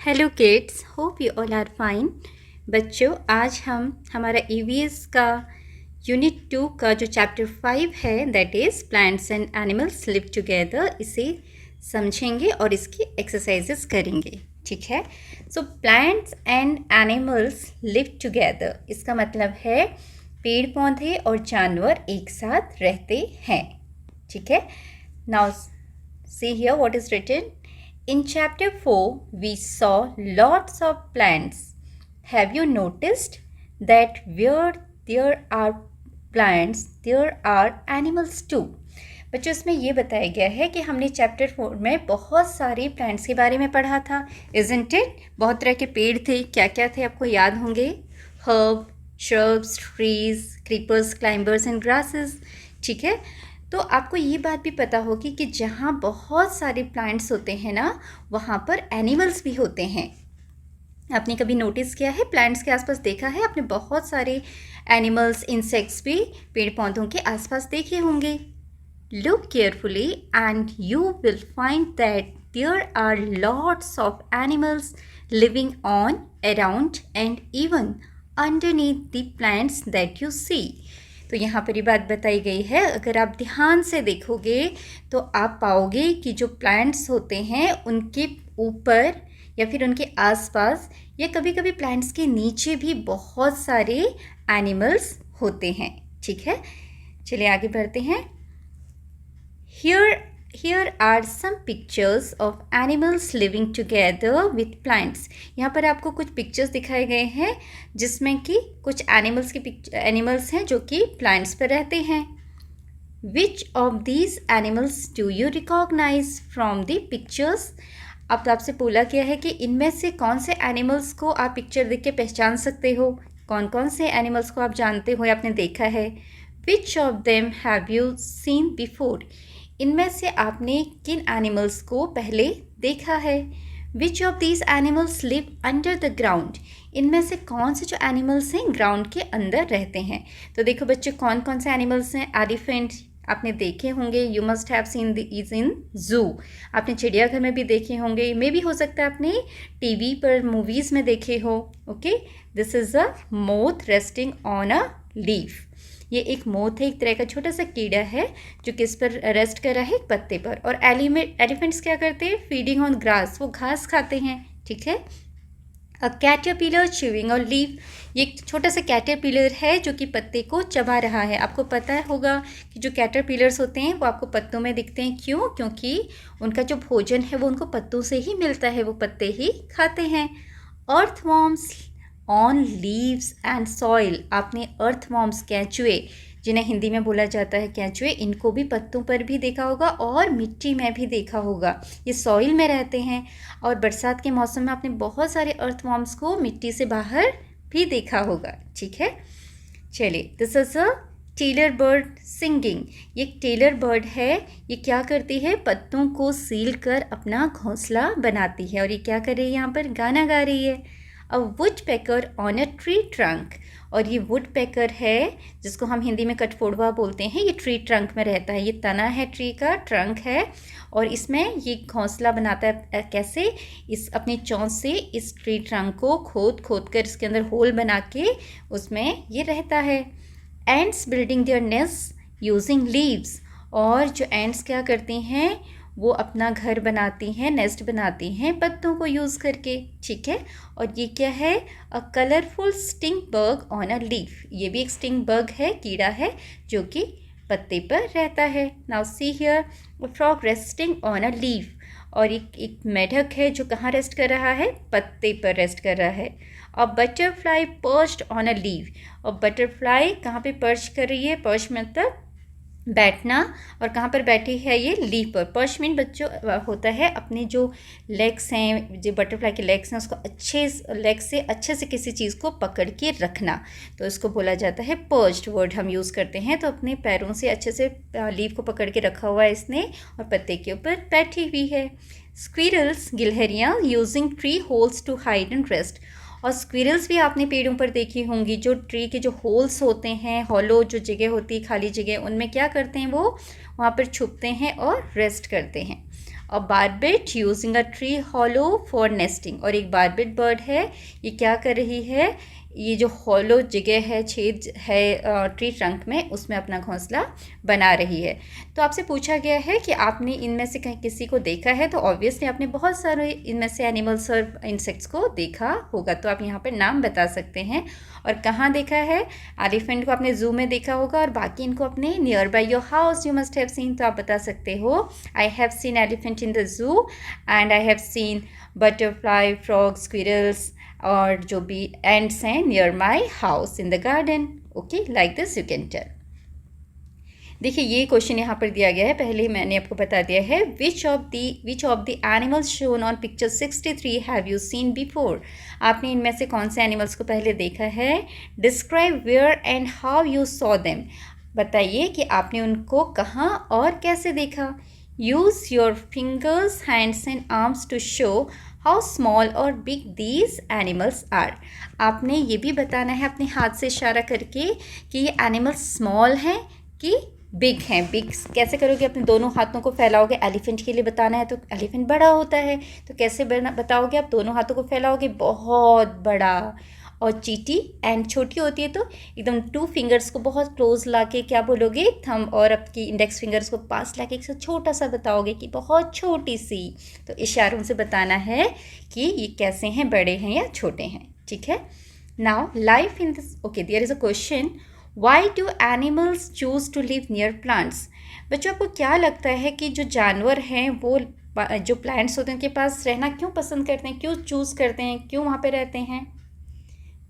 Hello kids, hope you all are fine. बच्चों, आज हम हमारा ईवीएस का यूनिट 2 का जो चैप्टर 5 है that is plants and animals live together, इसे समझेंगे और इसकी एक्सरसाइजेस करेंगे। ठीक है। So plants and animals live together, इसका मतलब है पेड़ पौधे और जानवर एक साथ रहते हैं। ठीक है। Now see here what is written. In chapter 4, we saw lots of plants. Have you noticed that where there are plants, there are animals too? बच्चों, इसमें ये बताया गया है कि हमने चैप्टर 4 में बहुत सारे प्लांट्स के बारे में पढ़ा था, isn't it? बहुत तरह के पेड़ थे। क्या क्या थे आपको याद होंगे? Herb, shrubs, trees, creepers, climbers and grasses. ठीक है। तो आपको ये बात भी पता होगी कि जहाँ बहुत सारे प्लांट्स होते हैं ना, वहाँ पर एनिमल्स भी होते हैं। आपने कभी नोटिस किया है? प्लांट्स के आसपास देखा है आपने? बहुत सारे एनिमल्स, इंसेक्ट्स भी पेड़ पौधों के आसपास देखे होंगे। Look carefully and you will find that there are lots of animals living on, around and even underneath the plants that you see. तो यहाँ पर ये बात बताई गई है, अगर आप ध्यान से देखोगे तो आप पाओगे कि जो प्लांट्स होते हैं उनके ऊपर या फिर उनके आसपास या कभी कभी प्लांट्स के नीचे भी बहुत सारे एनिमल्स होते हैं। ठीक है, चलिए आगे बढ़ते हैं। Here are some pictures of animals living together with plants. यहाँ पर आपको कुछ पिक्चर्स दिखाए गए हैं जिसमें कि कुछ एनिमल्स हैं जो कि प्लांट्स पर रहते हैं। Which of these animals do you recognize from the pictures? अब आपसे बोला गया है कि इनमें से कौन से एनिमल्स को आप पिक्चर देख के पहचान सकते हो। कौन कौन से एनिमल्स को आप जानते हो या आपने देखा है? Which of them have you seen before? इनमें से आपने किन एनिमल्स को पहले देखा है? Which of these animals live under the ground? इनमें से कौन से जो एनिमल्स हैं ग्राउंड के अंदर रहते हैं? तो देखो बच्चे, कौन कौन से एनिमल्स हैं? एलिफेंट आपने देखे होंगे, you must have seen these in जू। आपने चिड़ियाघर में भी देखे होंगे, मे भी हो सकता है आपने टीवी पर मूवीज़ में देखे हो। Okay, this is a moth resting on a leaf. ये एक मोथ है, एक तरह का छोटा सा कीड़ा है जो किस पर रेस्ट कर रहा है? एक पत्ते पर। और एलिफेंट्स क्या करते हैं? फीडिंग ऑन ग्रास, वो घास खाते हैं। ठीक है। अ कैटरपिलर च्यूइंग ऑन लीफ, ये एक छोटा सा कैटरपिलर है जो कि पत्ते को चबा रहा है। आपको पता होगा कि जो कैटरपिलर्स होते हैं वो आपको पत्तों में दिखते हैं। क्यों? क्योंकि उनका जो भोजन है वो उनको पत्तों से ही मिलता है, वो पत्ते ही खाते हैं। Earthworms on leaves and soil, आपने अर्थवॉर्म्स, केंचुए जिन्हें हिंदी में बोला जाता है केंचुए, इनको भी पत्तों पर भी देखा होगा और मिट्टी में भी देखा होगा। ये सॉइल में रहते हैं और बरसात के मौसम में आपने बहुत सारे अर्थवॉर्म्स को मिट्टी से बाहर भी देखा होगा। ठीक है, चलिए। This is a tailor bird singing, ये एक टेलर बर्ड है। ये क्या करती है? पत्तों को सील कर अपना घोंसला बनाती है। और ये क्या कर रही है? यहाँ पर गाना गा रही है। A woodpecker on a tree trunk, और ये वुडपेकर है जिसको हम हिंदी में कठफोड़वा बोलते हैं। ये ट्री ट्रंक में रहता है, ये तना है ट्री का, ट्रंक है, और इसमें ये घोंसला बनाता है। कैसे? इस अपनी चोंच से इस ट्री ट्रंक को खोद कर इसके अंदर होल बना के उसमें ये रहता है। Ants building their nest using leaves, और जो एंट्स क्या करती हैं वो अपना घर बनाती हैं, नेस्ट बनाती हैं पत्तों को यूज़ करके। ठीक है। और ये क्या है? A colourful sting bug on a leaf, ये भी एक स्टिंग बग है, कीड़ा है जो कि पत्ते पर रहता है। Now see here, a frog resting on a leaf, और एक मेढक है जो कहाँ रेस्ट कर रहा है? पत्ते पर रेस्ट कर रहा है। A butterfly perched on a leaf, और बटरफ्लाई कहाँ पे पर्च कर रही है? पर्च मतलब बैठना, और कहाँ पर बैठी है? ये लीफ पर। पर्च मीन बच्चों होता है अपने जो लेग्स हैं, जो बटरफ्लाई के लेग्स हैं, उसको अच्छे से किसी चीज़ को पकड़ के रखना, तो इसको बोला जाता है पर्च्ड वर्ड हम यूज़ करते हैं। तो अपने पैरों से अच्छे से लीफ को पकड़ के रखा हुआ है इसने और पत्ते के ऊपर बैठी हुई है। स्क्विरल्स, गिलहरियाँ, using tree holes to hide and rest, और स्क्विरल्स भी आपने पेड़ों पर देखी होंगी। जो ट्री के जो होल्स होते हैं, हॉलो जो जगह होती है, खाली जगह, उनमें क्या करते हैं? वो वहाँ पर छुपते हैं और रेस्ट करते हैं। A barbet using a tree hollow for nesting, और एक बार्बिट बर्ड है, ये क्या कर रही है, ये जो हॉलो जगह है, छेद है ट्री ट्रंक में, उसमें अपना घोंसला बना रही है। तो आपसे पूछा गया है कि आपने इनमें से कहीं किसी को देखा है, तो ऑब्वियसली आपने बहुत सारे इनमें से एनिमल्स और इंसेक्ट्स को देखा होगा, तो आप यहाँ पर नाम बता सकते हैं। और कहाँ देखा है, एलिफेंट को आपने जू में देखा होगा, और बाकी इनको अपने near by your house you must have seen, तो आप बता सकते हो I have seen elephant in the zoo and I have seen butterfly, frog, squirrels और जो भी एंड्स हैं near my house in the garden. Okay, like this you can tell. देखिए ये क्वेश्चन यहाँ पर दिया गया है, पहले ही मैंने आपको बता दिया है। Which of the animals shown on picture 63 have you seen before, आपने इनमें से कौन से एनिमल्स को पहले देखा है। Describe where and how you saw them, बताइए कि आपने उनको कहाँ और कैसे देखा। Use your fingers, hands and arms to show how small और बिग दीज एनिमल्स आर, आपने ये भी बताना है अपने हाथ से इशारा करके कि ये एनिमल्स स्मॉल हैं कि बिग हैं। बिग कैसे करोगे, अपने दोनों हाथों को फैलाओगे। एलिफेंट के लिए बताना है तो एलिफेंट बड़ा होता है, तो कैसे बताओगे, आप दोनों हाथों को फैलाओगे, बहुत बड़ा। और चींटी एंड छोटी होती है तो एकदम 2 फिंगर्स को बहुत क्लोज लाके क्या बोलोगे, थंब और आपकी इंडेक्स फिंगर्स को पास लाके एक छोटा सा बताओगे कि बहुत छोटी सी। तो इशारों से बताना है कि ये कैसे हैं, बड़े हैं या छोटे हैं, ठीक है। Now life in this, okay, there is a question, why do animals choose to live near plants. बच्चों आपको क्या लगता है कि जो जानवर हैं वो जो प्लांट्स होते हैं उनके पास रहना क्यों पसंद करते हैं, क्यों चूज़ करते हैं, क्यों वहाँ पे रहते हैं।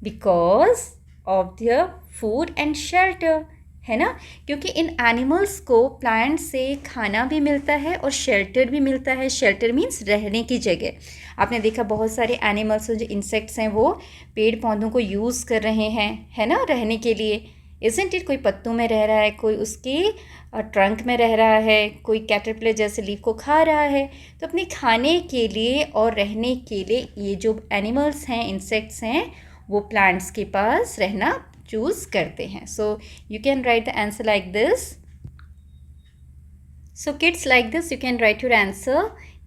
Because of their food and shelter, है ना, क्योंकि इन एनिमल्स को प्लांट से खाना भी मिलता है और शेल्टर भी मिलता है। शेल्टर मीन्स रहने की जगह। आपने देखा बहुत सारे एनिमल्स जो इंसेक्ट्स हैं वो पेड़ पौधों को यूज़ कर रहे हैं, है ना, रहने के लिए। इज़न्ट इट, कोई पत्तों में रह रहा है, कोई उसके ट्रंक में रह रहा है, कोई कैटरपिलर जैसे लीफ को खा रहा है। तो अपने खाने के लिए और रहने के लिए ये जो एनिमल्स हैं, इंसेक्ट्स हैं, वो प्लांट्स के पास रहना चूज़ करते हैं। So you can write the answer like this. So kids, like this you can write your answer.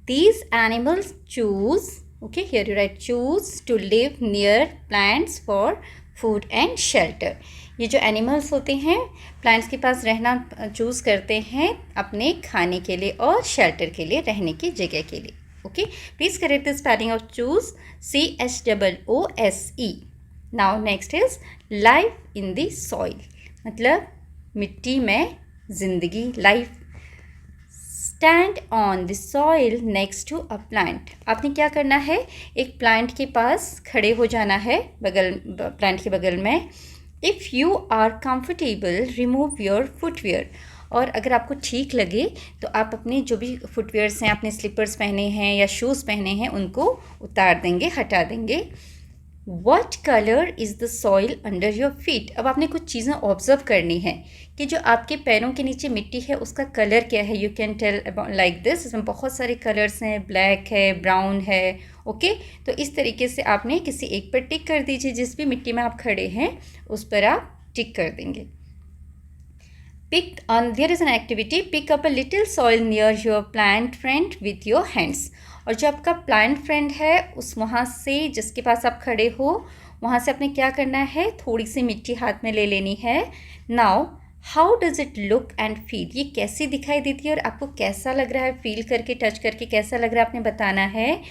These animals choose, okay, here you write, choose to live near plants for food and shelter. ये जो animals होते हैं plants के पास रहना choose करते हैं अपने खाने के लिए और शेल्टर के लिए, रहने की जगह के लिए। Okay, please correct the spelling of choose, CHOOSE। Now next is life in the soil, मतलब मिट्टी में ज़िंदगी, life. Stand on the soil next to a plant, आपने क्या करना है, एक प्लांट के पास खड़े हो जाना है, प्लांट के बगल में। If you are comfortable remove your footwear, और अगर आपको ठीक लगे तो आप अपने जो भी फुटवेयर्स हैं, आपने स्लीपर्स पहने हैं या शूज़ पहने हैं, उनको उतार देंगे, हटा देंगे। What color is the soil under your feet, अब आपने कुछ चीज़ें ऑब्जर्व करनी है कि जो आपके पैरों के नीचे मिट्टी है उसका कलर क्या है। You can tell like this, इसमें बहुत सारे कलर्स हैं, ब्लैक है, ब्राउन है, ओके। तो इस तरीके से आपने किसी एक पर टिक कर दीजिए, जिस भी मिट्टी में आप खड़े हैं उस पर आप टिक कर देंगे। Pick on, there is an activity, pick up a little soil near your plant friend with your hands, और जो आपका प्लांट फ्रेंड है उस वहाँ से जिसके पास आप खड़े हो वहाँ से आपने क्या करना है, थोड़ी सी मिट्टी हाथ में ले लेनी है। Now how does it look and feel, ये कैसी दिखाई देती है और आपको कैसा लग रहा है, फील करके, टच करके कैसा लग रहा है आपने बताना है।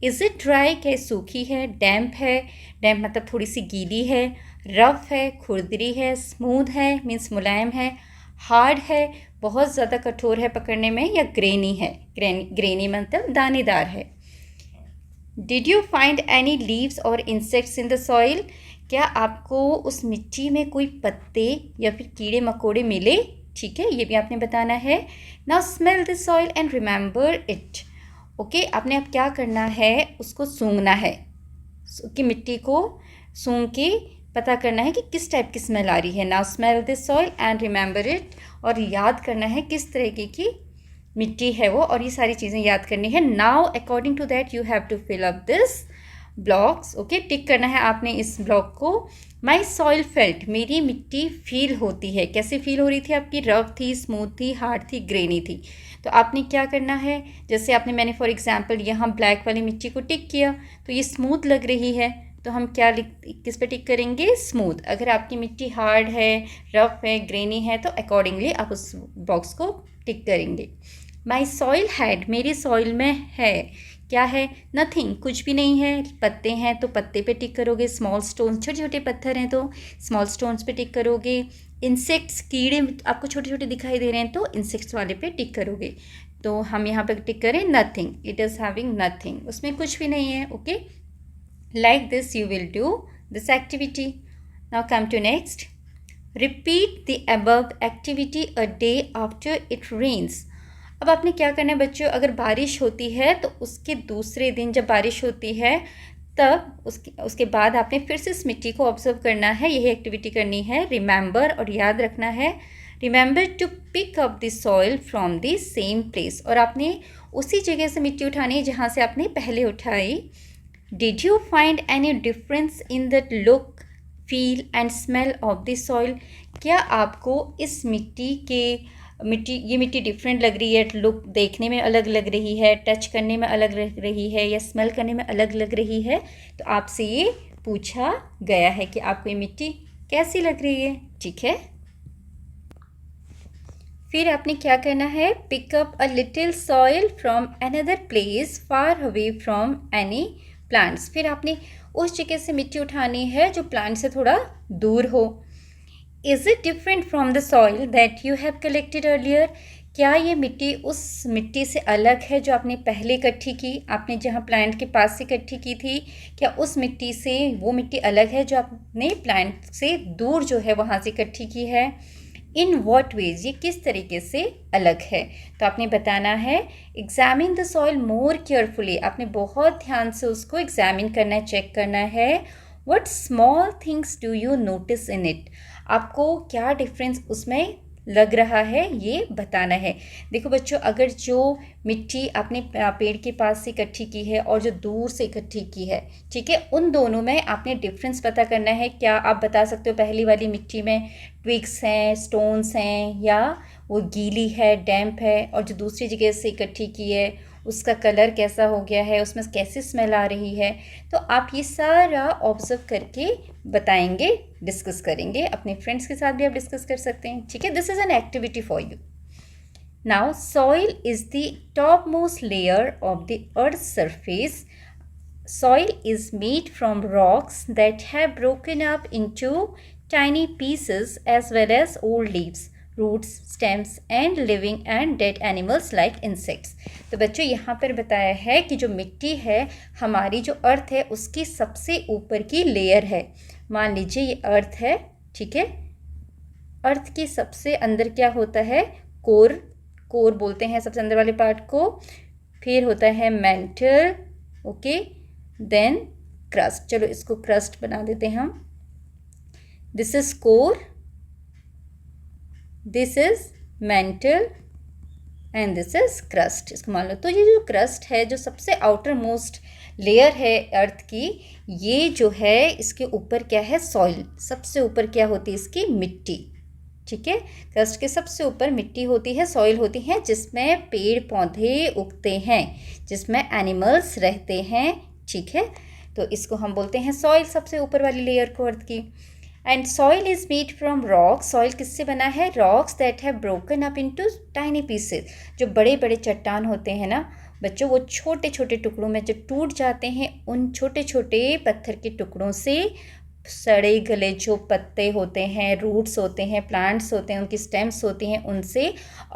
इज़ इट ड्राई, क्या सूखी है, डैम्प है, डैम्प मतलब थोड़ी सी गीली है, रफ है, खुरदरी है, स्मूथ है मीन्स मुलायम है, हार्ड है, बहुत ज़्यादा कठोर है पकड़ने में, या ग्रेनी है, ग्रेनी मतलब दानेदार है। Did you find any leaves और इंसेक्ट्स इन द सॉइल, क्या आपको उस मिट्टी में कोई पत्ते या फिर कीड़े मकोड़े मिले, ठीक है, ये भी आपने बताना है। Now smell the soil and remember it, okay, आपने अब क्या करना है, उसको सूंघना है, कि मिट्टी को सूंघ के पता करना है कि किस टाइप की स्मेल आ रही है। Now smell this soil and remember it, और याद करना है किस तरीके की मिट्टी है वो, और ये सारी चीज़ें याद करनी है। Now according to that you have to fill up this blocks, okay, tick करना है आपने इस ब्लॉक को। माई सॉइल फेल्ट, मेरी मिट्टी फील होती है, कैसे फील हो रही थी आपकी, रफ थी, स्मूथ थी, हार्ड थी, ग्रेनी थी। तो आपने क्या करना है, जैसे मैंने फॉर एग्जांपल यहाँ ब्लैक वाली मिट्टी को टिक किया तो ये स्मूथ लग रही है, तो हम क्या किस पे टिक करेंगे, स्मूथ। अगर आपकी मिट्टी हार्ड है, रफ है, ग्रेनी है तो अकॉर्डिंगली आप उस बॉक्स को टिक करेंगे। माई सॉइल हैड, मेरी सॉइल में है, क्या है, नथिंग, कुछ भी नहीं है। पत्ते हैं तो पत्ते पे टिक करोगे, स्मॉल स्टोन्स, छोटे छोटे पत्थर हैं तो स्मॉल स्टोन्स पे टिक करोगे। इंसेक्ट्स, कीड़े आपको छोटे छोटे दिखाई दे रहे हैं तो इंसेक्ट्स वाले पे टिक करोगे। तो हम यहाँ पे टिक करें nothing, it is having nothing, उसमें कुछ भी नहीं है, okay. Like this you will do this activity. Now come to next. Repeat the above activity a day after it rains. अब आपने क्या करना है बच्चों, अगर बारिश होती है तो उसके दूसरे दिन जब बारिश होती है तब उसके बाद आपने फिर से इस मिट्टी को ऑब्जर्व करना है, यही एक्टिविटी करनी है। रिमेंबर, और याद रखना है, remember to pick up the soil from the same place, और आपने उसी जगह से मिट्टी उठानी है जहाँ से आपने पहले उठाई। Did you find any difference in the look, feel and smell of the soil? क्या आपको इस ये मिट्टी डिफरेंट लग रही है, लुक देखने में अलग लग रही है, टच करने में अलग लग रही है, या स्मेल करने में अलग लग रही है? तो आपसे ये पूछा गया है कि आपको ये मिट्टी कैसी लग रही है, ठीक है। फिर आपने क्या करना है, pick up a little soil from another place far away from any plants. फिर आपने उस जगह से मिट्टी उठानी है जो प्लांट से थोड़ा दूर हो। Is it different from the soil that you have collected earlier? क्या ये मिट्टी उस मिट्टी से अलग है जो आपने पहले इकट्ठी की, आपने जहाँ प्लांट के पास से इकट्ठी की थी, क्या उस मिट्टी से वो मिट्टी अलग है जो आपने प्लांट से दूर जो है वहाँ से इकट्ठी की है? इन वॉट वेज, ये किस तरीके से अलग है? तो आपने बताना है। Examine the soil more carefully, आपने बहुत ध्यान से उसको एग्जामिन करना है, चेक करना है। What small things do you notice in it, आपको क्या डिफरेंस उसमें लग रहा है ये बताना है। देखो बच्चों, अगर जो मिट्टी आपने पेड़ के पास से इकट्ठी की है और जो दूर से इकट्ठी की है, ठीक है, उन दोनों में आपने डिफरेंस पता करना है। क्या आप बता सकते हो पहली वाली मिट्टी में ट्विग्स हैं, स्टोन्स हैं, या वो गीली है, डैम्प है, और जो दूसरी जगह से इकट्ठी की है उसका कलर कैसा हो गया है, उसमें कैसी स्मेल आ रही है? तो आप ये सारा ऑब्जर्व करके बताएंगे, डिस्कस करेंगे, अपने फ्रेंड्स के साथ भी आप डिस्कस कर सकते हैं, ठीक है। This is an activity for you. Now soil is the top most layer of the earth surface. Soil is made from rocks that have broken up into tiny pieces as well as old leaves, roots, stems and living and dead animals like insects. तो बच्चों यहाँ पर बताया है कि जो मिट्टी है, हमारी जो अर्थ है उसकी सबसे ऊपर की लेयर है। मान लीजिए ये अर्थ है, ठीक है। अर्थ की सबसे अंदर क्या होता है, कोर, कोर बोलते हैं सबसे अंदर वाले पार्ट को। फिर होता है मेंटल, ओके, देन क्रस्ट। चलो इसको क्रस्ट बना देते हैं हम। This is core, this is mental and this is crust, इसको मान लो। तो ये जो क्रस्ट है, जो सबसे आउटर मोस्ट लेयर है अर्थ की, ये जो है इसके ऊपर क्या है, सॉइल। सबसे ऊपर क्या होती है इसकी, मिट्टी, ठीक है। क्रस्ट के सबसे ऊपर मिट्टी होती है, सॉइल होती है, जिसमें पेड़ पौधे उगते हैं, जिसमें एनिमल्स रहते हैं, ठीक है। तो इसको हम बोलते हैं सॉइल, सबसे ऊपर वाली लेयर को अर्थ की। And soil is made from rocks, soil किससे बना है, rocks that have broken up into tiny pieces. जो बड़े बड़े चट्टान होते हैं ना बच्चों, वो छोटे छोटे टुकड़ों में जो टूट जाते हैं, उन छोटे छोटे पत्थर के टुकड़ों से सड़े गले जो पत्ते होते हैं, रूट्स होते हैं, प्लांट्स होते हैं, उनकी स्टेम्स होती हैं, उनसे,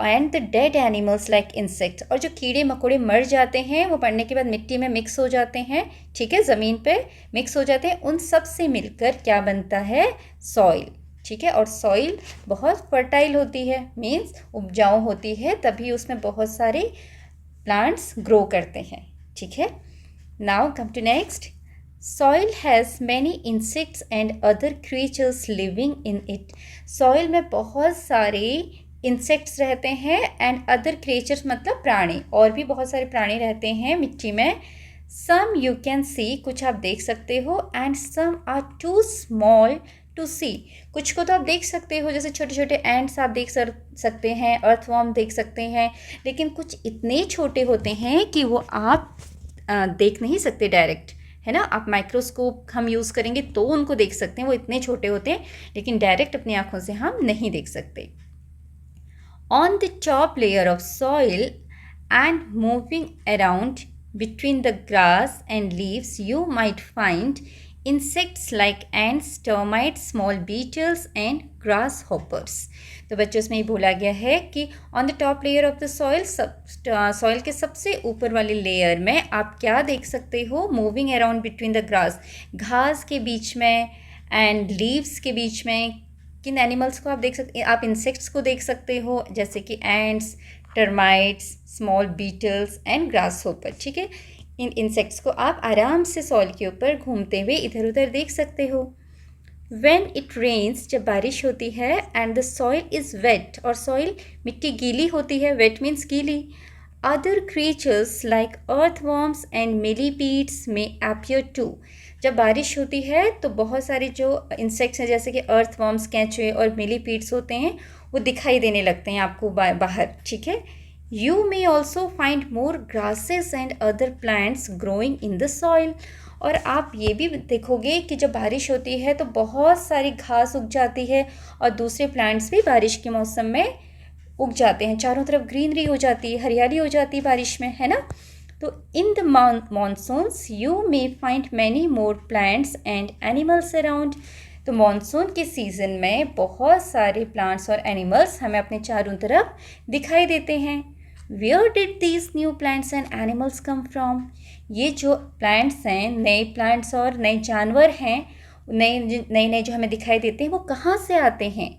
and the dead animals like insects, और जो कीड़े मकोड़े मर जाते हैं वो मरने के बाद मिट्टी में मिक्स हो जाते हैं, ठीक है, ज़मीन पे मिक्स हो जाते हैं, उन सब से मिलकर क्या बनता है, सॉइल, ठीक है। और सॉइल बहुत फर्टाइल होती है, मीन्स उपजाऊ होती है, तभी उसमें बहुत सारे प्लांट्स ग्रो करते हैं, ठीक है। Now come to next. Soil has many insects and other creatures living in it. Soil में बहुत सारे इंसेक्ट्स रहते हैं, एंड अदर क्रिएचर्स मतलब प्राणी, और भी बहुत सारे प्राणी रहते हैं मिट्टी में। सम यू कैन सी, कुछ आप देख सकते हो, and some are too small to see, कुछ को तो आप देख सकते हो, जैसे छोटे छोटे एंट्स आप देख सकते हैं, अर्थवॉर्म देख सकते हैं, लेकिन कुछ इतने छोटे होते हैं कि वो आप देख नहीं सकते डायरेक्ट, है ना। आप माइक्रोस्कोप हम यूज़ करेंगे तो उनको देख सकते हैं, वो इतने छोटे होते हैं, लेकिन डायरेक्ट अपनी आँखों से हम नहीं देख सकते। On the top layer of soil and moving around between the grass and leaves you might find insects like ants, termites, small beetles and grasshoppers। तो बच्चों इसमें ये बोला गया है कि on the top layer of the soil, soil के सबसे ऊपर वाली लेयर में आप क्या देख सकते हो, moving around between the grass, घास के बीच में, एंड लीव्स के बीच में किन एनिमल्स को आप देख सकते, आप इंसेक्ट्स को देख सकते हो, जैसे कि ants, termites, small beetles and grasshopper. ठीक है, इन इंसेक्ट्स को आप आराम से सॉइल के ऊपर घूमते हुए इधर उधर देख सकते हो। व्हेन इट रेन्स, जब बारिश होती है, and the soil is wet, और सॉइल मिट्टी गीली होती है, वेट मीन्स गीली, other creatures like earthworms and millipedes may appear too. जब बारिश होती है तो बहुत सारे जो इंसेक्ट्स हैं, जैसे कि अर्थवॉर्म्स, केंचुए और मिलीपीड्स होते हैं, वो दिखाई देने लगते हैं आपको बाहर। ठीक है, you may also find more grasses and other plants growing in the soil. और आप ये भी देखोगे कि जब बारिश होती है तो बहुत सारी घास उग जाती है, और दूसरे प्लांट्स भी बारिश के मौसम में उग जाते हैं, चारों तरफ ग्रीनरी हो जाती है, हरियाली हो जाती है बारिश में, है ना। तो in the monsoons you may find many more plants and animals around. तो मानसून के सीज़न में बहुत सारे प्लांट्स और एनिमल्स हमें अपने चारों तरफ दिखाई देते हैं। Where did these new plants and animals come from. ये जो प्लांट्स हैं, नए प्लांट्स और नए जानवर हैं, नए नए जो हमें दिखाई देते हैं, वो कहाँ से आते हैं।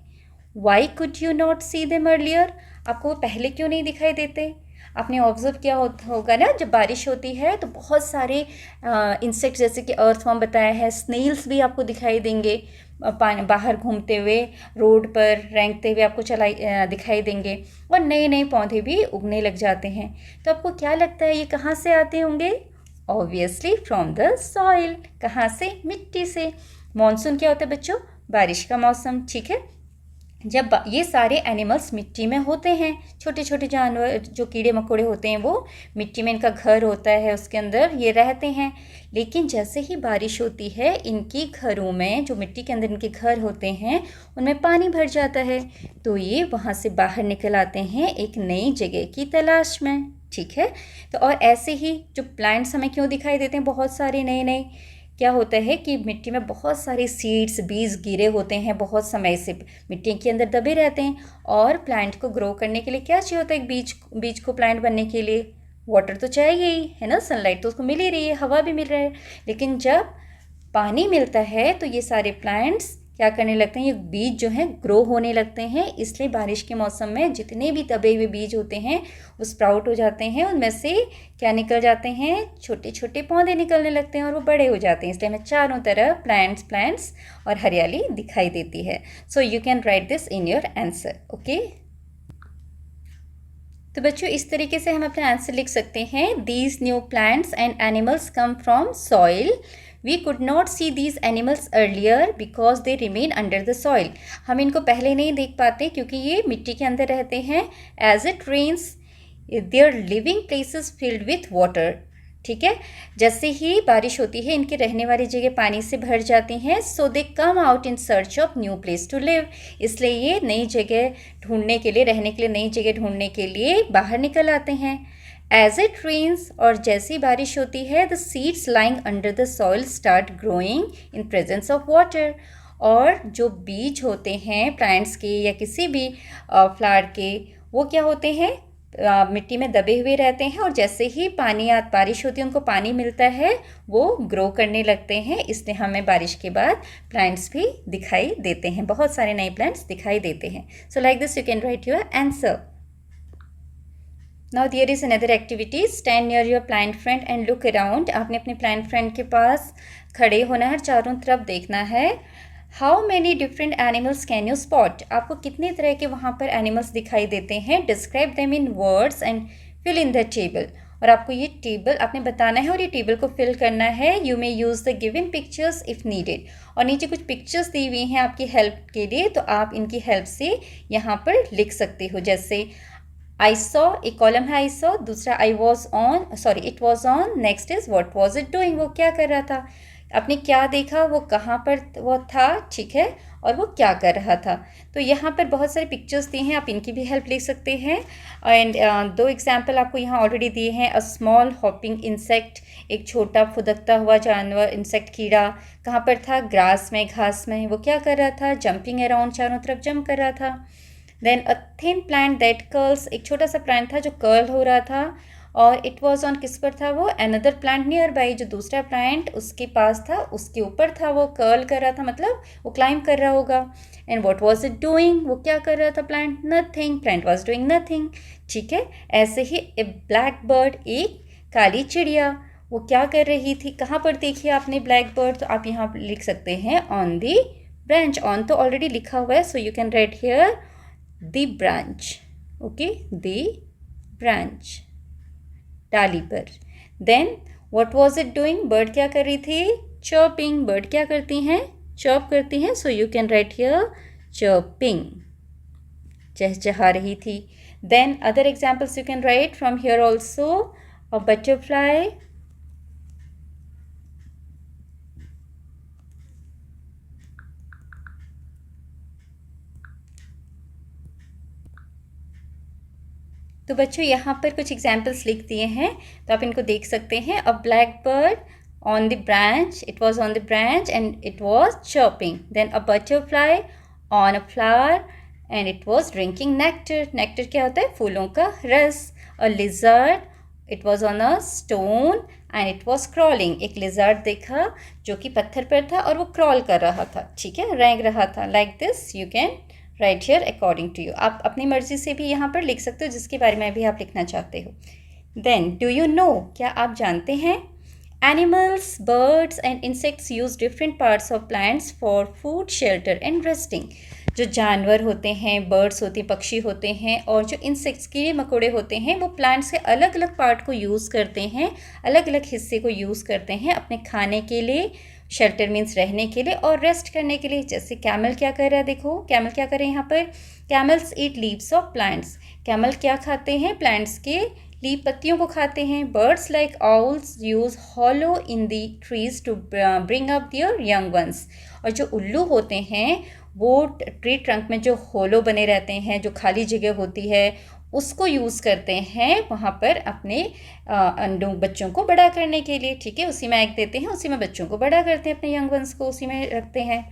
Y could you not see them earlier, आपको वो पहले क्यों नहीं दिखाई देते। आपने ऑब्जर्व किया होगा ना, जब बारिश होती है तो बहुत सारे इंसेक्ट, जैसे कि अर्थवॉर्म बताया है, स्नेल्स भी आपको दिखाई देंगे, बाहर घूमते हुए, रोड पर रेंगते हुए आपको दिखाई देंगे, और नए नए पौधे भी उगने लग जाते हैं। तो आपको क्या लगता है ये कहाँ से आते होंगे। ऑब्वियसली फ्रॉम द सॉइल, कहाँ से, मिट्टी से। मॉनसून क्या होता है बच्चों, बारिश का मौसम। ठीक है, जब ये सारे एनिमल्स मिट्टी में होते हैं, छोटे छोटे जानवर जो कीड़े मकोड़े होते हैं, वो मिट्टी में इनका घर होता है, उसके अंदर ये रहते हैं। लेकिन जैसे ही बारिश होती है, इनकी घरों में, जो मिट्टी के अंदर इनके घर होते हैं, उनमें पानी भर जाता है, तो ये वहाँ से बाहर निकल आते हैं एक नई जगह की तलाश में। ठीक है, तो और ऐसे ही जो प्लांट्स हमें क्यों दिखाई देते हैं, बहुत सारे नए नए, क्या होता है कि मिट्टी में बहुत सारे सीड्स, बीज गिरे होते हैं, बहुत समय से मिट्टी के अंदर दबे रहते हैं, और प्लांट को ग्रो करने के लिए क्या चाहिए होता है, एक बीज को प्लांट बनने के लिए वाटर तो चाहिए ही, है ना। सनलाइट तो उसको मिल ही रही है, हवा भी मिल रहा है, लेकिन जब पानी मिलता है तो ये सारे प्लांट्स क्या करने लगते हैं, ये बीज जो हैं ग्रो होने लगते हैं। इसलिए बारिश के मौसम में जितने भी दबे हुए बीज होते हैं वो स्प्राउट हो जाते हैं, उनमें से क्या निकल जाते हैं, छोटे छोटे पौधे निकलने लगते हैं, और वो बड़े हो जाते हैं। इसलिए हमें चारों तरफ प्लांट्स और हरियाली दिखाई देती है। So you can right this in your answer. Okay, तो बच्चों इस तरीके से हम अपना आंसर लिख सकते हैं। These new plants and animals come from soil. We could not see these animals earlier because they remain under the soil। हम इनको पहले नहीं देख पाते क्योंकि ये मिट्टी के अंदर रहते हैं। As it rains, their living places filled with water। ठीक है, जैसे ही बारिश होती है, इनके रहने वाली जगह पानी से भर जाती हैं। So they come out in search of new place to live। इसलिए ये नई जगह ढूंढने के लिए, रहने के लिए नई जगह ढूंढने के लिए बाहर निकल आते हैं। As it rains, और जैसी बारिश होती है, the seeds lying under the soil start growing in presence of water। और जो बीज होते हैं प्लांट्स के या किसी भी फ्लावर के, वो क्या होते हैं, मिट्टी में दबे हुए रहते हैं, और जैसे ही बारिश होती है, उनको पानी मिलता है, वो ग्रो करने लगते हैं। इसलिए हमें बारिश के बाद प्लांट्स भी दिखाई देते हैं, बहुत सारे नए प्लांट्स दिखाई देते हैं। So like this you can write your answer. Now there is another activity। Stand near your plant friend and look around। आपने अपने plant friend के पास खड़े होना है, चारों तरफ देखना है। How many different animals can you spot? आपको कितने तरह के वहाँ पर animals दिखाई देते हैं। Describe them in words and fill in the table। और आपको ये टेबल आपने बताना है और ये टेबल को फिल करना है। You may use the given pictures if needed. और नीचे कुछ पिक्चर्स दी हुई हैं आपकी हेल्प के लिए, तो आप इनकी हेल्प से यहाँ पर लिख सकते हो। जैसे आई सॉ, एक कॉलम है आई सॉ, दूसरा I was on, sorry it was on, next is what was it doing, वो क्या कर रहा था, आपने क्या देखा, वो कहाँ पर वो था, ठीक है, और वो क्या कर रहा था। तो यहाँ पर बहुत सारे पिक्चर्स दिए हैं, आप इनकी भी हेल्प ले सकते हैं। एंड दो एग्जाम्पल आपको यहाँ ऑलरेडी दिए हैं। अ स्मॉल हॉपिंग इंसेक्ट, एक छोटा फुदकता हुआ जानवर, इंसेक्ट कीड़ा, कहाँ पर था, ग्रास में, घास में, वो क्या कर रहा था, जंपिंग अराउंड, चारों तरफ जंप कर रहा था। Then a thin plant that curls, एक छोटा सा प्लांट था जो कर्ल हो रहा था, और इट वॉज ऑन, किस पर था वो, अनदर प्लांट नियर बाई, जो दूसरा प्लांट उसके पास था उसके ऊपर था, वो कर्ल कर रहा था, मतलब वो क्लाइंब कर रहा होगा। And what was it doing, वो क्या कर रहा था plant, nothing, plant was doing nothing, ठीक है। ऐसे ही ए ब्लैक बर्ड, एक काली चिड़िया, वो क्या कर रही थी, कहाँ पर देखी आपने ब्लैक बर्ड, तो आप यहाँ लिख सकते हैं ऑन दी ब्रांच। ऑन तो ऑलरेडी लिखा हुआ है, so you can write here the branch, okay, the branch, डाली पर। Then what was it doing, bird क्या कर रही थी, चर्पिंग, बर्ड क्या करती हैं, चर्प करती हैं, so you can write here chirping, चहचहा रही थी। Then other examples you can write from here also, a butterfly, तो बच्चों यहाँ पर कुछ एग्जाम्पल्स लिख दिए हैं, तो आप इनको देख सकते हैं। A black bird on the branch, it was on the branch and it was chirping. Then a butterfly on a flower and it was drinking nectar, nectar क्या होता है, फूलों का रस। A lizard, it was on a stone and it was crawling, एक lizard देखा जो कि पत्थर पर था और वो क्रॉल कर रहा था, ठीक है, रेंग रहा था। Like this you can write here according to you, आप अपनी मर्जी से भी यहाँ पर लिख सकते हो जिसके बारे में भी आप लिखना चाहते हो। देन डू यू नो, क्या आप जानते हैं, animals, birds and insects use different parts of plants for food, shelter and resting. जो जानवर होते हैं, बर्ड्स होते हैं, पक्षी होते हैं, और जो इंसेक्ट्स, कीड़े मकोड़े होते हैं, वो प्लांट्स के अलग अलग पार्ट को यूज़ करते हैं, अलग अलग हिस्से को यूज़ करते हैं अपने खाने के लिए, शेल्टर मीन्स रहने के लिए, और रेस्ट करने के लिए। जैसे कैमल क्या कर रहा है, देखो कैमल क्या कर रहे हैं यहाँ पर, camels eat leaves of plants, camel क्या खाते हैं, प्लांट्स के लीफ, पत्तियों को खाते हैं। Birds like owls use hollow in the trees to bring up their young ones, और जो उल्लू होते हैं वो ट्री ट्रंक में जो होलो बने रहते हैं, जो खाली जगह होती है, उसको यूज़ करते हैं वहाँ पर अपने अंडों, बच्चों को बड़ा करने के लिए, ठीक है, उसी में एग देते हैं, उसी में बच्चों को बड़ा करते हैं, अपने यंग वंस को उसी में रखते हैं।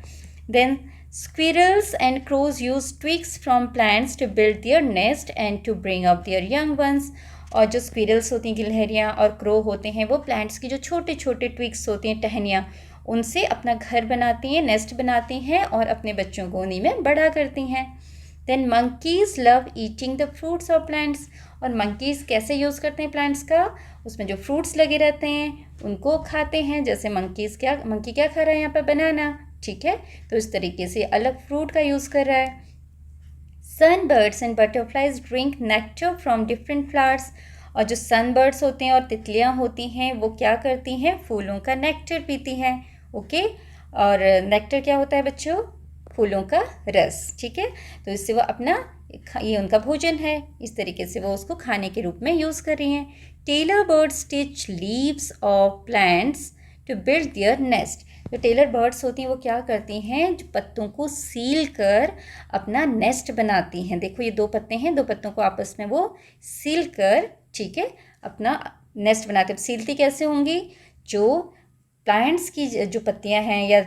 Then squirrels and crows use twigs from plants to build their nest and to bring up their young ones, और जो स्क्विरल्स होती हैं, गिलहरियाँ, और क्रो होते हैं, वो प्लांट्स की जो छोटे छोटे ट्विग्स होती हैं, टहनियाँ, उनसे अपना घर बनाती हैं, नेस्ट बनाती हैं, और अपने बच्चों को उन्हीं में बड़ा करती हैं। Then monkeys love eating the fruits of plants, और मंकीज़ कैसे यूज़ करते हैं प्लांट्स का, उसमें जो फ्रूट्स लगे रहते हैं उनको खाते हैं। जैसे मंकी क्या खा रहा है यहाँ पर, बनाना, ठीक है, तो इस तरीके से अलग फ्रूट का यूज़ कर रहा है। Sunbirds and butterflies drink nectar from different flowers, और जो सनबर्ड्स होते हैं और तितलियाँ होती हैं वो क्या करती हैं, फूलों का नेक्टर पीती हैं, ओके। और नेक्टर क्या होता है बच्चों, फूलों का रस, ठीक है, तो इससे वो अपना, ये उनका भोजन है, इस तरीके से वो उसको खाने के रूप में यूज़ कर रही हैं। Tailor birds stitch leaves of plants to build their nest, जो टेलर बर्ड्स होती हैं वो क्या करती हैं, जो पत्तों को सील कर अपना नेस्ट बनाती हैं। देखो ये दो पत्ते हैं, दो पत्तों को आपस में वो सील कर, ठीक है, अपना नेस्ट बनाते हैं। सीलती कैसे होंगी, जो प्लांट्स की जो पत्तियां हैं या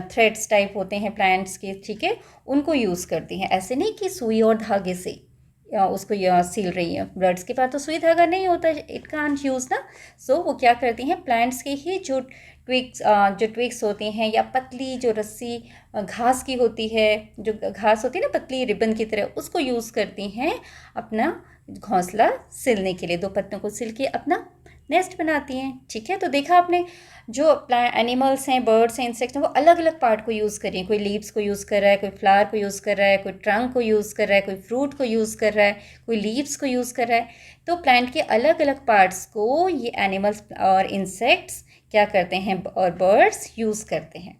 थ्रेड्स टाइप होते हैं प्लांट्स के, ठीक है, उनको यूज़ करती हैं। ऐसे नहीं कि सुई और धागे से उसको सील रही है, बर्ड्स के पास तो सुई धागा नहीं होता, इट कांट यूज़ ना। सो वो क्या करती हैं, प्लांट्स के ही जो ट्विग्स होती हैं, या पतली जो रस्सी घास की होती है, जो घास होती है ना पतली रिबन की तरह, उसको यूज़ करती हैं अपना घोंसला सिलने के लिए। दो पत्तों को सिल के अपना नेस्ट बनाती हैं। ठीक है, तो देखा आपने जो एनिमल्स हैं, बर्ड्स हैं, इंसेक्ट्स हैं, वो अलग अलग पार्ट को यूज़ कर रही हैं। कोई लीव्स को यूज़ कर रहा है, कोई फ्लावर को यूज़ कर रहा है, कोई ट्रंक को यूज़ कर रहा है, कोई फ्रूट को यूज़ कर रहा है, कोई लीव्स को यूज़ कर रहा है। तो प्लांट के अलग अलग पार्ट्स को ये एनिमल्स और इंसेक्ट्स क्या करते हैं और बर्ड्स यूज़ करते हैं।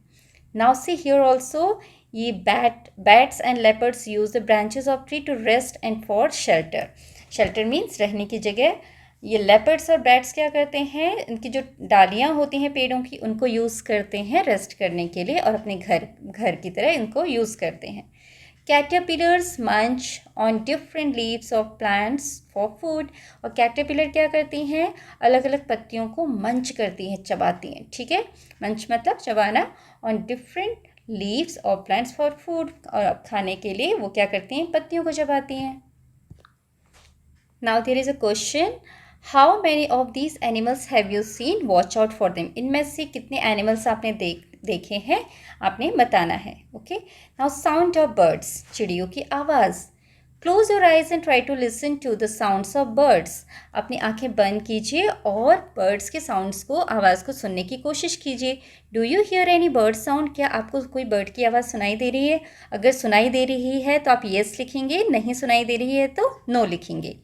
नाउ सी हियर ऑल्सो, ये bats and leopards use the branches of tree to rest and for shelter. Shelter means रहने की जगह। ये लेपर्ड्स और बैट्स क्या करते हैं, इनकी जो डालियाँ होती हैं पेड़ों की, उनको यूज़ करते हैं रेस्ट करने के लिए और अपने घर की तरह इनको यूज़ करते हैं। कैटरपिलर्स मंच on different leaves of plants for food. और कैटरपिलर क्या करती हैं, अलग अलग पत्तियों को मंच करती हैं, चबाती हैं। ठीक है, मंच मतलब चबाना। On different leaves of plants for food, और खाने के लिए वो क्या करती हैं, पत्तियों को चबाती हैं। Now there is a question, how many of these animals have you seen, watch out for them. इनमें से कितने एनिमल्स आपने देखे हैं, आपने बताना है। Okay, now sound of birds, चिड़ियों की आवाज़। Close your eyes and try to listen to the sounds of birds. अपनी आंखें बंद कीजिए और बर्ड्स के साउंड्स को, आवाज़ को सुनने की कोशिश कीजिए। Do you here any bird sound, क्या आपको कोई बर्ड की आवाज़ सुनाई दे रही है? अगर सुनाई दे रही है तो आप येस लिखेंगे, नहीं सुनाई दे रही है तो नो लिखेंगे।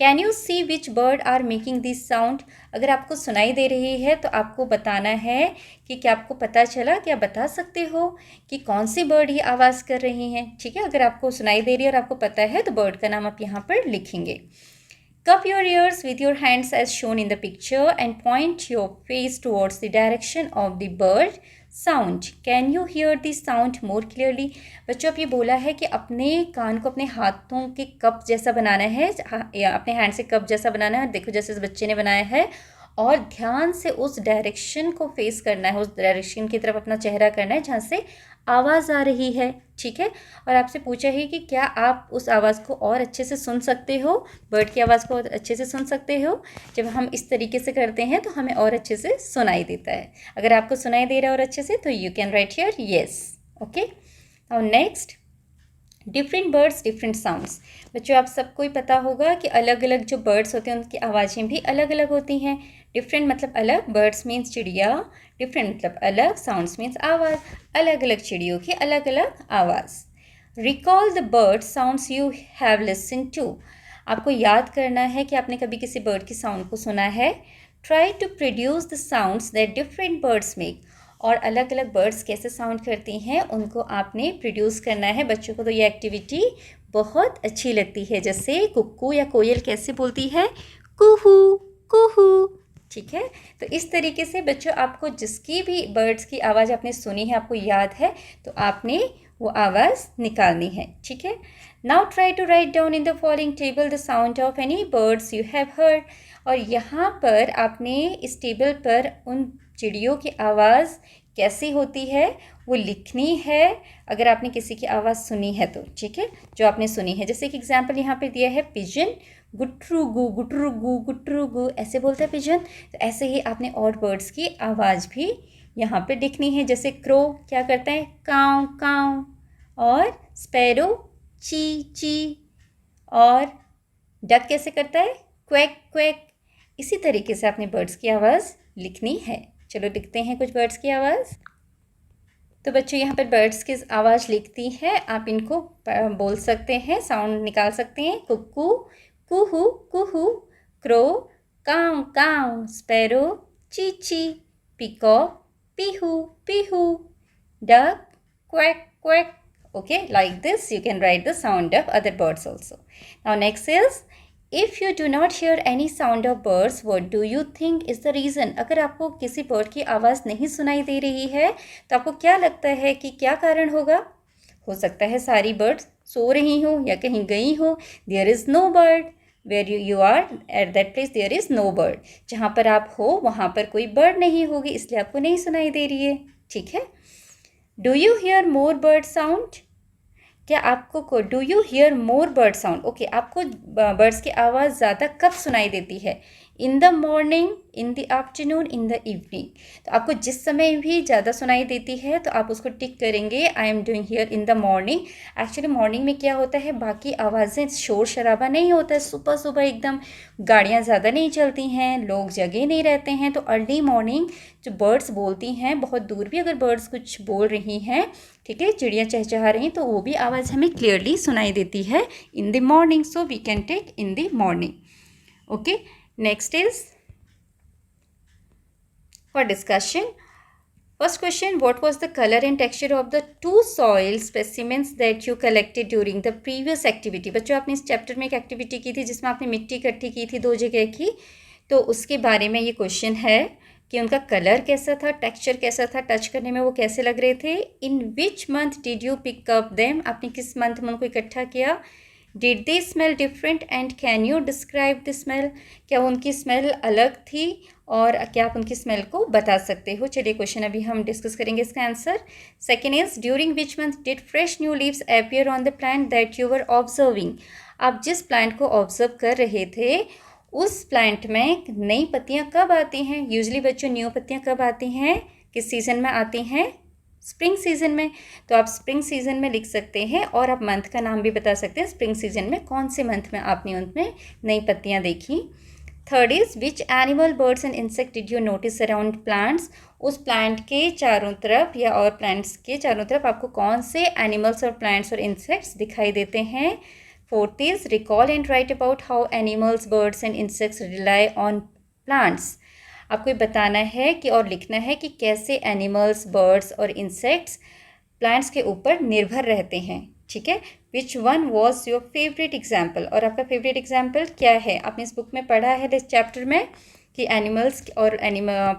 Can you see which bird are making this sound. अगर आपको सुनाई दे रही है तो आपको बताना है कि क्या आपको पता चला, क्या बता सकते हो कि कौन सी बर्ड ये आवाज़ कर रही हैं। ठीक है, अगर आपको सुनाई दे रही है और आपको पता है तो बर्ड का नाम आप यहाँ पर लिखेंगे। Cup your ears with your hands as shown in the picture and point your face towards the direction of the bird sound. Can you hear the sound more clearly? बच्चों, अब ये बोला है कि अपने कान को अपने हाथों के कप जैसा बनाना है, या अपने हैंड से कप जैसा बनाना है। देखो जैसे इस बच्चे ने बनाया है, और ध्यान से उस डायरेक्शन को फेस करना है, उस डायरेक्शन की तरफ अपना चेहरा करना है जहाँ से आवाज़ आ रही है। ठीक है, और आपसे पूछा है कि क्या आप उस आवाज़ को और अच्छे से सुन सकते हो, बर्ड की आवाज़ को और अच्छे से सुन सकते हो। जब हम इस तरीके से करते हैं तो हमें और अच्छे से सुनाई देता है। अगर आपको सुनाई दे रहा है और अच्छे से, तो you can write here yes. Okay, now next, different birds different sounds. बच्चों, आप सबको ही पता होगा कि अलग अलग जो बर्ड्स होते हैं उनकी आवाज़ें भी अलग अलग होती हैं। डिफरेंट मतलब अलग, बर्ड्स मीन्स चिड़िया, डिफरेंट मतलब अलग, साउंड्स मीन्स आवाज़, अलग अलग चिड़ियों की अलग अलग आवाज़। Recall the bird sounds you have listen to. आपको याद करना है कि आपने कभी किसी बर्ड की साउंड को सुना है। Try to produce the sounds that different birds make. और अलग अलग बर्ड्स कैसे साउंड करती हैं उनको आपने प्रोड्यूस करना है। बच्चों को तो ये एक्टिविटी बहुत अच्छी लगती है। जैसे कुक्कू या कोयल कैसे बोलती है, कुहू कुहू। ठीक है, तो इस तरीके से बच्चों आपको जिसकी भी बर्ड्स की आवाज़ आपने सुनी है, आपको याद है, तो आपने वो आवाज़ निकालनी है। ठीक है, now try to write down in the following table the sound of any birds you have heard. और यहाँ पर आपने इस टेबल पर उन चिड़ियों की आवाज़ कैसी होती है वो लिखनी है, अगर आपने किसी की आवाज़ सुनी है तो। ठीक है, जो आपने सुनी है, जैसे कि एग्जाम्पल यहाँ पे दिया है, पिजन गुटरू गु गुटरू गु गुटरू गु, ऐसे बोलता है पिजन। तो ऐसे ही आपने और बर्ड्स की आवाज़ भी यहाँ पे लिखनी है। जैसे क्रो क्या करता है, काव काव, और स्पैरो ची ची, और डक कैसे करता है, क्वैक क्वैक। इसी तरीके से आपने बर्ड्स की आवाज़ लिखनी है। चलो लिखते हैं कुछ बर्ड्स की आवाज़। तो बच्चों यहाँ पर बर्ड्स की आवाज़ लिखती है, आप इनको बोल सकते हैं, साउंड निकाल सकते हैं। कुक्कू कुहू कुहू, क्रो काव काव, स्पैरो ची ची, peacock Pihu Pihu, duck quack quack. Okay, like this you can write the sound of other birds also. Now next is, if you do not hear any sound of birds, what do you think is the reason? अगर आपको किसी bird की आवाज़ नहीं सुनाई दे रही है तो आपको क्या लगता है कि क्या कारण होगा? हो सकता है सारी बर्ड्स सो रही हों या कहीं गई हों। There is no bird where you are at that place, there is no bird. जहाँ पर आप हो वहाँ पर कोई बर्ड नहीं होगी, इसलिए आपको नहीं सुनाई दे रही है। ठीक है, do you here more bird sound? क्या आपको do you here more bird sound? Okay, आपको बर्ड्स की आवाज़ ज़्यादा कब सुनाई देती है? In the morning, in the afternoon, in the evening. तो आपको जिस समय भी ज़्यादा सुनाई देती है तो आप उसको टिक करेंगे, I am doing here in the morning. Actually morning में क्या होता है, बाकी आवाज़ें, शोर शराबा नहीं होता है, सुबह सुबह एकदम गाड़ियाँ ज़्यादा नहीं चलती हैं, लोग जगे नहीं रहते हैं। तो अर्ली मॉर्निंग जो बर्ड्स बोलती हैं, बहुत दूर भी अगर बर्ड्स कुछ बोल रही हैं, ठीक है, चिड़िया चहचहा रही, तो वो भी आवाज़ हमें क्लियरली सुनाई देती है in the morning. So we can take in the morning. Okay, next is for discussion. First question, what was the color and texture of the two soil specimens that you collected during the previous activity? बच्चों, आपने इस chapter में एक activity की थी जिसमें आपने मिट्टी इकट्ठी की थी 2 जगह की, तो उसके बारे में ये क्वेश्चन है कि उनका कलर कैसा था, टेक्सचर कैसा था, टच करने में वो कैसे लग रहे थे। In which month did you pick up them, आपने किस मंथ में उनको इकट्ठा किया। Did they smell different and can you describe the smell, क्या उनकी स्मेल अलग थी और क्या आप उनकी स्मेल को बता सकते हो। चलिए क्वेश्चन अभी हम डिस्कस करेंगे इसका answer. Second is, during which month did fresh new leaves appear on the plant that you were observing, आप जिस प्लांट को ऑब्जर्व कर रहे थे उस प्लांट में नई पत्तियां कब आती हैं। यूजली बच्चों न्यू पत्तियां कब आती हैं, किस सीज़न में आती हैं, स्प्रिंग सीजन में। तो आप स्प्रिंग सीजन में लिख सकते हैं और आप मंथ का नाम भी बता सकते हैं, स्प्रिंग सीजन में कौन से मंथ में आपने उनमें नई पत्तियां देखी। Third is, which animal, birds and insect did you notice around plants, उस प्लांट के चारों तरफ या और प्लांट्स के चारों तरफ आपको कौन से एनिमल्स और प्लांट्स और इंसेक्ट्स दिखाई देते हैं। Fourth is, recall and write about how animals, birds and insects rely on plants, आपको बताना है कि और लिखना है कि कैसे एनिमल्स, बर्ड्स और इंसेक्ट्स प्लांट्स के ऊपर निर्भर रहते हैं, ठीक है। Which one was your favourite example, और आपका फेवरेट एग्जाम्पल क्या है। आपने इस बुक में पढ़ा है इस चैप्टर में कि एनिमल्स और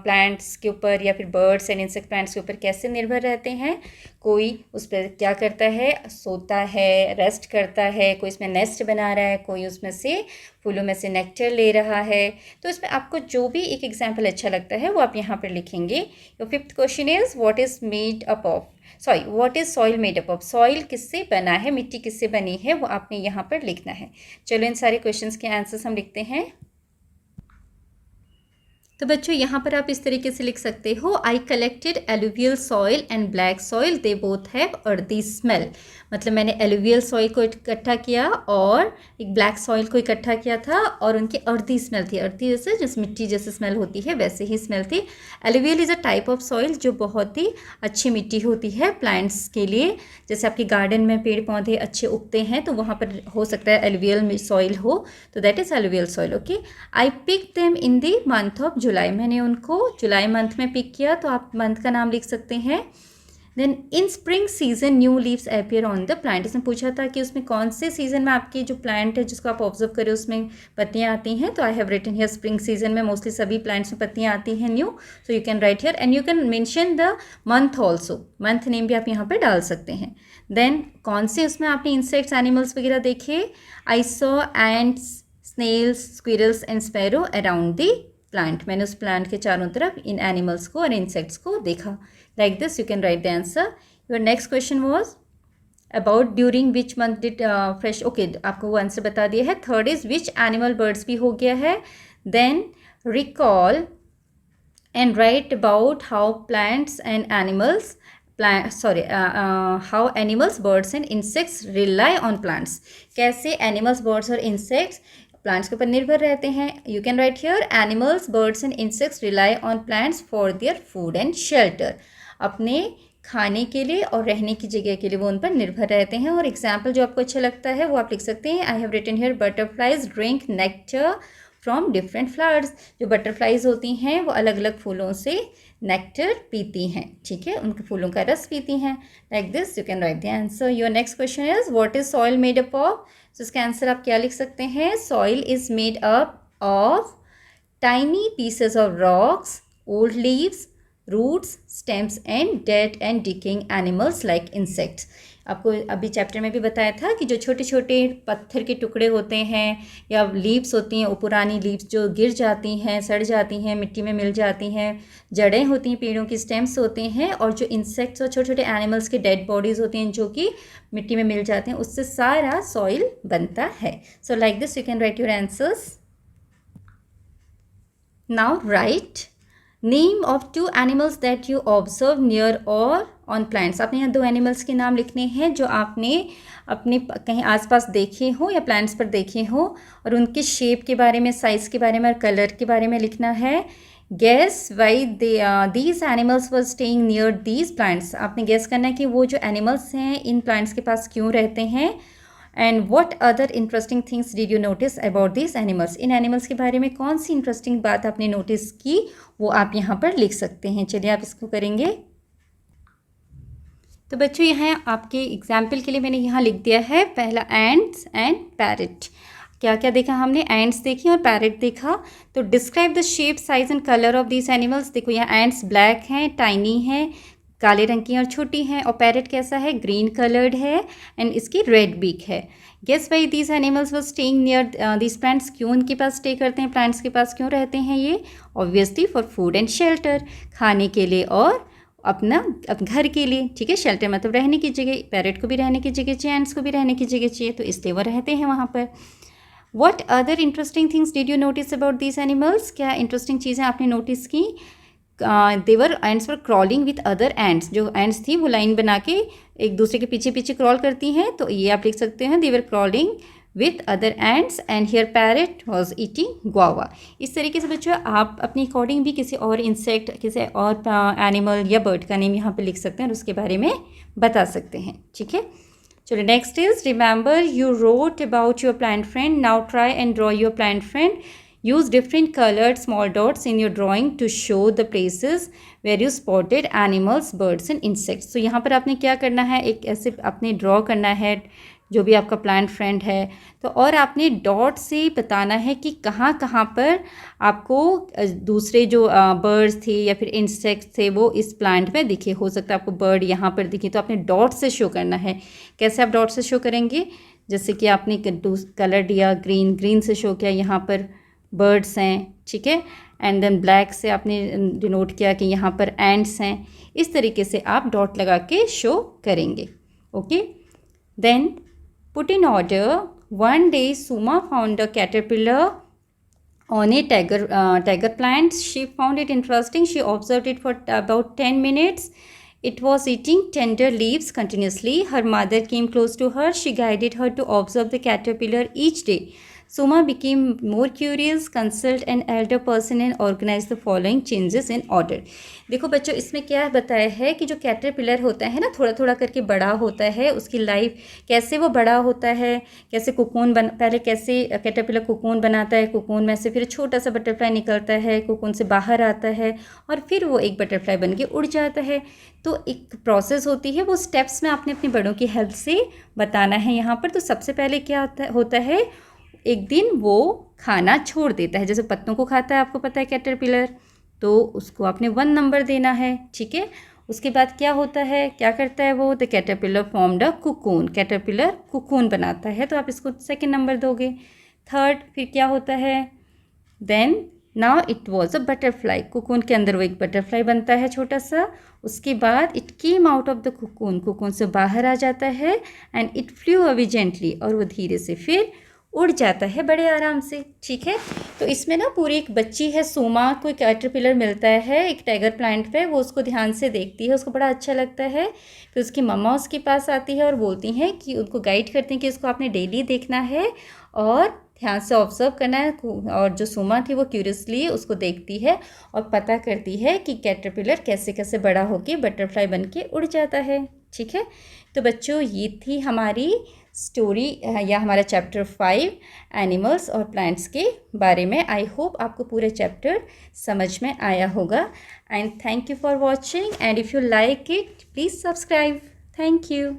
प्लांट्स के ऊपर या फिर बर्ड्स एंड इंसेक्ट प्लांट्स के ऊपर कैसे निर्भर रहते हैं। कोई उस पर क्या करता है, सोता है, रेस्ट करता है, कोई इसमें नेस्ट बना रहा है, कोई उसमें से फूलों में से नेक्टर ले रहा है। तो इसमें आपको जो भी एक एग्जाम्पल अच्छा लगता है वो आप यहाँ पर लिखेंगे। Your fifth question is, what is made up of, what is soil made up of, soil किससे बना है, मिट्टी किससे बनी है, वो आपने यहाँ पर लिखना है। चलो इन सारे क्वेश्चंस के आंसर्स हम लिखते हैं। तो बच्चों यहाँ पर आप इस तरीके से लिख सकते हो, I collected alluvial soil and black soil, they both have earthy smell. मतलब मैंने एलुवियल सॉइल को इकट्ठा किया और एक ब्लैक सॉइल को इकट्ठा किया था और उनकी अर्दी स्मेल थी। अर्दी जैसे जिस मिट्टी जैसे स्मेल होती है वैसे ही स्मेल थी। Alluvial is a type of soil जो बहुत ही अच्छी मिट्टी होती है प्लांट्स के लिए। जैसे आपके गार्डन में पेड़ पौधे अच्छे उगते हैं तो वहाँ पर हो सकता है एलुवियल सॉइल हो, तो that is alluvial soil. Okay, I pick them in the month of July, मैंने उनको जुलाई मंथ में पिक किया, तो आप मंथ का नाम लिख सकते हैं। Then in spring season new leaves appear on the plant, इसने पूछा था कि उसमें कौन से सीजन में आपकी जो प्लांट है जिसको आप ऑब्जर्व करें उसमें पत्तियां आती हैं। तो I have written here spring season में मोस्टली सभी प्लांट्स में पत्तियां आती हैं new, so you can write here and you can mention the month also, month name भी आप यहाँ पर डाल सकते हैं। देन कौन से उसमें आपने इंसेक्ट्स, एनिमल्स वगैरह देखे, I saw ants, snails, squirrels and sparrow around the plant, मैंने उस प्लांट के चारों तरफ इन एनिमल्स को और इंसेक्ट्स को देखा। Like this you can write the answer. Your next question was about during which month did fresh, okay आपको वो आंसर बता दिया है। Third is which animal, birds भी हो गया है। Then recall and write about how plants and animals, how animals, birds and insects rely on plants, कैसे एनिमल्स, बर्ड्स और इंसेक्ट्स प्लांट्स के ऊपर निर्भर रहते हैं। You can write here animals, birds and insects rely on plants for their food and shelter, अपने खाने के लिए और रहने की जगह के लिए वो उन पर निर्भर रहते हैं। और एग्जाम्पल जो आपको अच्छा लगता है वो आप लिख सकते हैं। I have written here butterflies drink nectar from different flowers, जो बटरफ्लाइज होती हैं वो अलग अलग फूलों से नेक्टर पीती हैं, ठीक है, उनके फूलों का रस पीती हैं। Like this you can write the answer. Your next question is what is soil made up of, तो इसका आंसर आप क्या लिख सकते हैं। Soil is made up of tiny pieces of rocks, old leaves, roots, stems and dead and decaying animals like insects. आपको अभी chapter में भी बताया था कि जो छोटे छोटे पत्थर के टुकड़े होते हैं या लीव्स होती हैं, वो पुरानी लीव्स जो गिर जाती हैं, सड़ जाती हैं, मिट्टी में मिल जाती हैं, जड़ें होती हैं, पेड़ों की स्टेम्स होते हैं, और जो इंसेक्ट्स और छोटे छोटे एनिमल्स के डेड बॉडीज़ होती हैं जो कि मिट्टी में मिल जाते हैं, उससे सारा सॉइल बनता है। So like this you can write your answers. Now write name of 2 animals that you observe near और ऑन प्लांट्स। आपने यहाँ 2 एनिमल्स के नाम लिखने हैं जो आपने अपने कहीं आसपास देखे हो या प्लांट्स पर देखे हो, और उनके शेप के बारे में, साइज़ के बारे में और कलर के बारे में लिखना है। Guess why these animals were staying near these plants. आपने गेस करना है कि वो जो एनिमल्स हैं इन प्लांट्स के पास क्यों रहते हैं। And what other interesting things did you notice about this animals. In animals के बारे में कौन सी इंटरेस्टिंग बात आपने नोटिस की, वो आप यहाँ पर लिख सकते हैं। चलिए आप इसको करेंगे। तो बच्चों यहाँ आपके एग्जाम्पल के लिए मैंने यहाँ लिख दिया है पहला एंड्स एंड पैरट। क्या क्या देखा हमने, एंड्स देखी और पैरट देखा। तो describe the shape, size and colour of these animals. देखो यहाँ एंड्स ब्लैक हैं, टाइनी हैं, काले रंग की और छोटी हैं, और पैरट कैसा है, ग्रीन कलर्ड है एंड इसकी रेड बीक है। Guess why these animals were staying near these plants. क्यों उनके पास स्टे करते हैं, प्लांट्स के पास क्यों रहते हैं ये। Obviously for food and shelter, खाने के लिए और अपना घर के लिए। ठीक है, शेल्टर मतलब रहने की जगह। पैरट को भी रहने की जगह चाहिए, एंड्स को भी रहने की जगह चाहिए, तो इसलिए वो रहते हैं वहाँ पर। What other interesting things did you notice about these animals. क्या इंटरेस्टिंग चीज़ें आपने नोटिस की। They were ants were crawling with other ants. जो एंड्स थी वो लाइन बना के एक दूसरे के पीछे पीछे क्रॉल करती हैं, तो ये आप लिख सकते हैं they were crawling with other ants and here parrot was eating guava. इस तरीके से बच्चों आप अपनी अकॉर्डिंग भी किसी और इंसेक्ट, किसी और एनिमल या बर्ड का नेम यहाँ पे लिख सकते हैं और उसके बारे में बता सकते हैं। ठीक है, चलो next is remember you wrote about your plant friend. Now try and draw your plant friend. Use different colored small dots in your drawing to show the places where you spotted animals, birds and insects. So यहाँ पर आपने क्या करना है, एक ऐसे आपने draw करना है जो भी आपका प्लांट फ्रेंड है, तो और आपने डॉट से बताना है कि कहाँ कहाँ पर आपको दूसरे जो बर्ड्स थे या फिर इंसेक्ट्स थे वो इस प्लांट में दिखे। हो सकता है आपको बर्ड यहाँ पर दिखे, तो आपने डॉट से शो करना है। कैसे आप डॉट से शो करेंगे, जैसे कि आपने कलर दिया ग्रीन, ग्रीन से शो किया यहाँ पर बर्ड्स हैं। ठीक है, एंड देन ब्लैक से आपने डिनोट किया कि यहाँ पर एंड्स हैं। इस तरीके से आप डॉट लगा के शो करेंगे। Okay, then put in order. One day Suma found a caterpillar on a tiger plant. She found it interesting. She observed it for about 10 minutes. It was eating tender leaves continuously. Her mother came close to her. She guided her to observe the caterpillar each day. Suma became more curious, consult an elder person and organize the following changes in order. देखो बच्चों, इसमें क्या बताया है कि जो caterpillar होता है ना, थोड़ा थोड़ा करके बड़ा होता है, उसकी लाइफ कैसे वो बड़ा होता है, कैसे कोकून पहले कैसे कैटरपिलर कोकून बनाता है, कोकून में से फिर छोटा सा बटरफ्लाई निकलता है, कोकून से बाहर आता है और फिर वो एक बटरफ्लाई बन के उड़ जाता है। तो एक प्रोसेस होती है, वो स्टेप्स में आपने अपने बड़ों की हेल्प से बताना है यहाँ पर। तो सबसे पहले क्या होता है, एक दिन वो खाना छोड़ देता है, जैसे पत्तों को खाता है, आपको पता है कैटरपिलर, तो उसको आपने 1 नंबर देना है। ठीक है, उसके बाद क्या होता है, क्या करता है वो, the caterpillar formed a cocoon. Caterpillar cocoon बनाता है, तो आप इसको 2nd नंबर दोगे। 3rd फिर क्या होता है, then now it was a butterfly. Cocoon के अंदर वो एक बटरफ्लाई बनता है छोटा सा। उसके बाद it came out of the cocoon, cocoon से बाहर आ जाता है and it flu away gently, और वो धीरे से फिर उड़ जाता है बड़े आराम से। ठीक है, तो इसमें ना पूरी एक बच्ची है सुमा को कैटरपिलर मिलता है एक टाइगर प्लांट पे, वो उसको ध्यान से देखती है, उसको बड़ा अच्छा लगता है। फिर उसकी मम्मा उसके पास आती है और बोलती हैं कि उनको गाइड करती हैं कि इसको आपने डेली देखना है और ध्यान से ऑब्जर्व करना है। और जो सुमा थी वो क्यूरियसली उसको देखती है और पता करती है कि कैटरपिलर कैसे कैसे बड़ा होकर बटरफ्लाई बन के उड़ जाता है। ठीक है, तो बच्चों ये थी हमारी स्टोरी या हमारा चैप्टर 5 एनिमल्स और प्लांट्स के बारे में। आई होप आपको पूरा चैप्टर समझ में आया होगा। And thank you for watching, and if you like it please subscribe. Thank you.